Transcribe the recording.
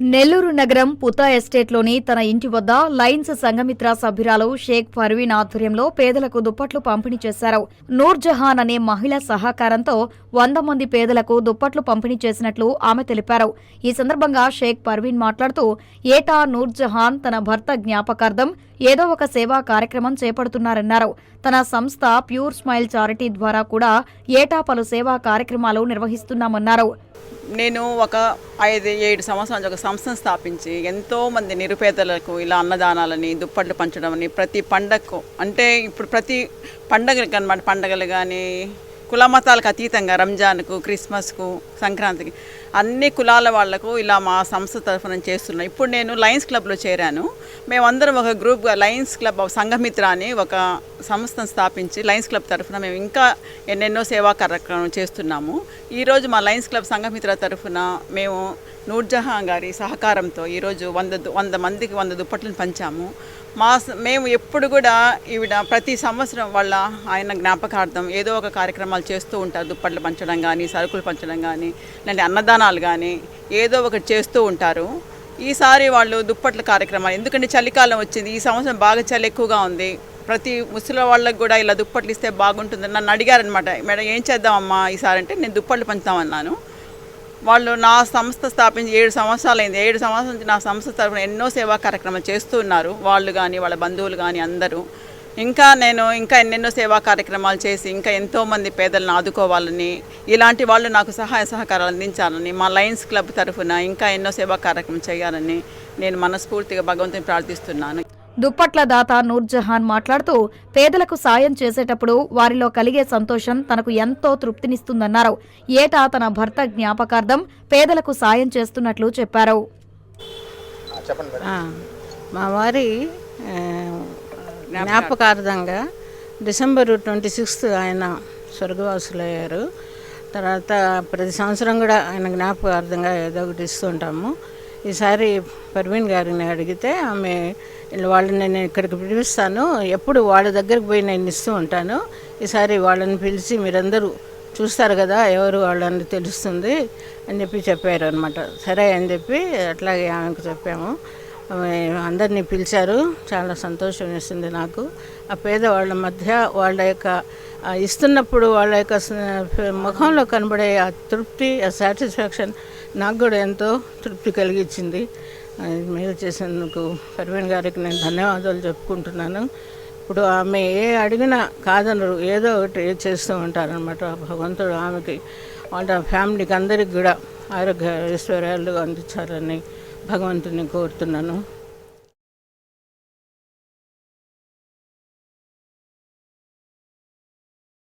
నెల్లూరు నగరం పుతా ఎస్టేట్లోని తన ఇంటి వద్ద లయన్స్ సంఘమిత్ర సభ్యురాలు షేక్ పర్వీన్ ఆధ్వర్యంలో పేదలకు దుప్పట్లు పంపిణీ చేశారు. నూర్జహాన్ అనే మహిళ సహకారంతో 100 మంది పేదలకు దుప్పట్లు పంపిణీ చేసినట్లు ఆమె తెలిపారు. ఈ సందర్భంగా షేక్ పర్వీన్ మాట్లాడుతూ ఏటా నూర్జహాన్ తన భర్త జ్ఞాపకార్థం ఏదో ఒక సేవా కార్యక్రమం చేపడుతున్నారన్నారు. తన సంస్థ ప్యూర్ స్మైల్ చారిటీ ద్వారా కూడా ఏటా పలు సేవా కార్యక్రమాలు నిర్వహిస్తున్నామన్నారు. నేను ఒక 5-7 సంవత్సరాలు ఒక సంస్థను స్థాపించి ఎంతోమంది నిరుపేదలకు ఇలా అన్నదానాలని దుప్పట్లు పంచడం అని ప్రతి పండగకు అంటే ఇప్పుడు ప్రతి పండగలకు అన్నమాట పండగలు కానీ కుల మతాలకు అతీతంగా రంజాన్కు క్రిస్మస్కు సంక్రాంతికి అన్ని కులాల వాళ్లకు ఇలా మా సంస్థ తరఫున చేస్తున్నాం. ఇప్పుడు నేను లయన్స్ క్లబ్లో చేరాను. మేమందరం ఒక గ్రూప్గా లయన్స్ క్లబ్ సంఘమిత్ర అని ఒక సంస్థను స్థాపించి లయన్స్ క్లబ్ తరఫున మేము ఇంకా ఎన్నెన్నో సేవా కార్యక్రమం చేస్తున్నాము. ఈరోజు మా లయన్స్ క్లబ్ సంఘమిత్ర తరఫున మేము నూర్జహాన్ గారి సహకారంతో ఈరోజు 100 మందికి 100 దుప్పట్లను పంచాము. మేము ఎప్పుడు కూడా ఈవిడ ప్రతి సంవత్సరం వాళ్ళ ఆయన జ్ఞాపకార్థం ఏదో ఒక కార్యక్రమాలు చేస్తూ ఉంటారు. దుప్పట్లు పంచడం కానీ, సరుకులు పంచడం కానీ, లేదంటే అన్నదానాలు కానీ ఏదో ఒకటి చేస్తూ ఉంటారు. ఈసారి వాళ్ళు దుప్పట్ల కార్యక్రమాలు ఎందుకంటే చలికాలం వచ్చింది, ఈ సంవత్సరం బాగా చలి ఎక్కువగా ఉంది. ప్రతి ముసలి వాళ్ళకు కూడా ఇలా దుప్పట్లు ఇస్తే బాగుంటుందని నన్ను అడిగారనమాట. మేడం ఏం చేద్దామమ్మా ఈసారి అంటే నేను దుప్పట్లు పంచుతామన్నాను. వాళ్ళు నా సంస్థ స్థాపించి 7 సంవత్సరాలు అయింది. 7 సంవత్సరాల నుంచి నా సంస్థ తరఫున ఎన్నో సేవా కార్యక్రమాలు చేస్తూ ఉన్నారు. వాళ్ళు కానీ వాళ్ళ బంధువులు కానీ అందరూ. నేను ఎన్నెన్నో సేవా కార్యక్రమాలు చేసి ఇంకా ఎంతోమంది పేదలను ఆదుకోవాలని, ఇలాంటి వాళ్ళు నాకు సహాయ సహకారాలు అందించాలని, మా లయన్స్ క్లబ్ తరఫున ఇంకా ఎన్నో సేవా కార్యక్రమం చేయాలని నేను మనస్ఫూర్తిగా భగవంతుని ప్రార్థిస్తున్నాను. దుప్పట్ల దాత నూర్జహాన్ మాట్లాడుతూ పేదలకు సాయం చేసేటప్పుడు వారిలో కలిగే సంతోషం తనకు ఎంతో తృప్తినిస్తుందన్నారు. ఏటా తన భర్త జ్ఞాపకార్థం పేదలకు సాయం చేస్తున్నట్లు చెప్పారు. మా వారి జ్ఞాపకార్థంగా డిసెంబర్ 26 ఆయన స్వర్గవాసులయ్యారు. తర్వాత ప్రతి సంవత్సరం కూడా ఆయన జ్ఞాపకార్థంగా ఏదో ఒకటి ఇస్తూ ఉంటాము. ఈసారి పర్వీన్ గారిని అడిగితే ఆమె వాళ్ళని నేను ఇక్కడికి పిలిపిస్తాను, ఎప్పుడు వాళ్ళ దగ్గరికి పోయి నేను ఇస్తూ ఉంటాను, ఈసారి వాళ్ళని పిలిచి మీరందరూ చూస్తారు కదా ఎవరు వాళ్ళని తెలుస్తుంది అని చెప్పారు అనమాట. సరే అని చెప్పి అట్లాగే ఆమెకు చెప్పాము. అందరినీ పిలిచారు. చాలా సంతోషం వేసింది నాకు. ఆ పేదవాళ్ళ మధ్య వాళ్ళ యొక్క ఇస్తున్నప్పుడు వాళ్ళ యొక్క ముఖంలో కనబడే ఆ తృప్తి, ఆ సాటిస్ఫాక్షన్ నాకు కూడా ఎంతో తృప్తి కలిగించింది. మీరు చేసేందుకు పర్వీన్ గారికి నేను ధన్యవాదాలు చెప్పుకుంటున్నాను. ఇప్పుడు ఆమె ఏ అడిగినా కాదనరు, ఏదో ఒకటి చేస్తూ ఉంటారనమాట. భగవంతుడు ఆమెకి వాళ్ళ ఫ్యామిలీకి అందరికి కూడా ఆరోగ్య ఐశ్వర్యాలు అందించాలని భగవంతుని కోరుతున్నాను.